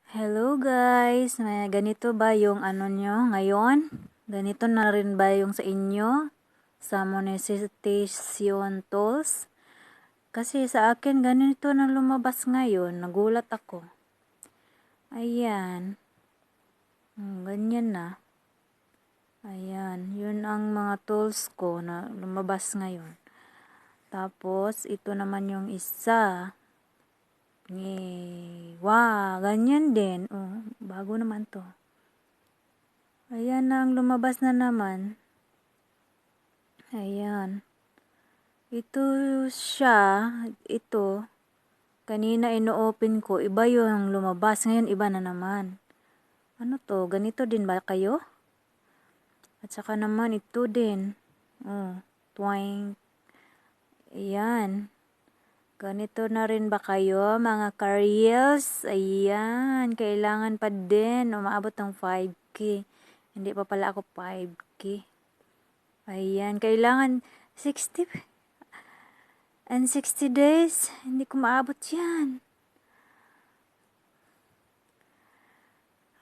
Hello guys, may ganito ba yung ano nyo ngayon? Ganito na rin ba yung sa inyo? Sa monetization tools? Kasi sa akin ganito na lumabas ngayon, nagulat ako. Ayan. Ganyan na. Ayan, yun ang mga tools ko na lumabas ngayon. Tapos, ito naman yung isa. Wow, ganyan din. Oh, bago naman to. Ayan na ang lumabas na naman. Ayan. Ito siya. Ito. Kanina ino-open ko. Iba yung lumabas. Ngayon iba na naman. Ano to? Ganito din ba kayo? At saka naman ito din. Oh, twine. Ayan. Ganito na rin ba kayo, mga ka-reels? Ayan, kailangan pa din umaabot ng 5K. Hindi pa pala ako 5K. Ayan, kailangan 60 and 60 days. Hindi ko maabot yan.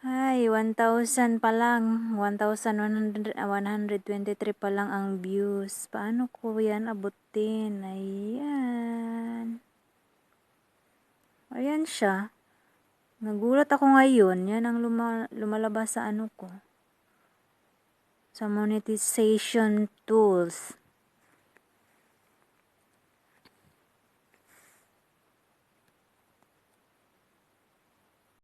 Ay, 1,000 pa lang. 1,123 pa lang ang views. Paano ko yan abutin? Ayan. Ayan siya. Nagulat ako ngayon. Yan ang lumalabas sa ano ko. Sa monetization tools.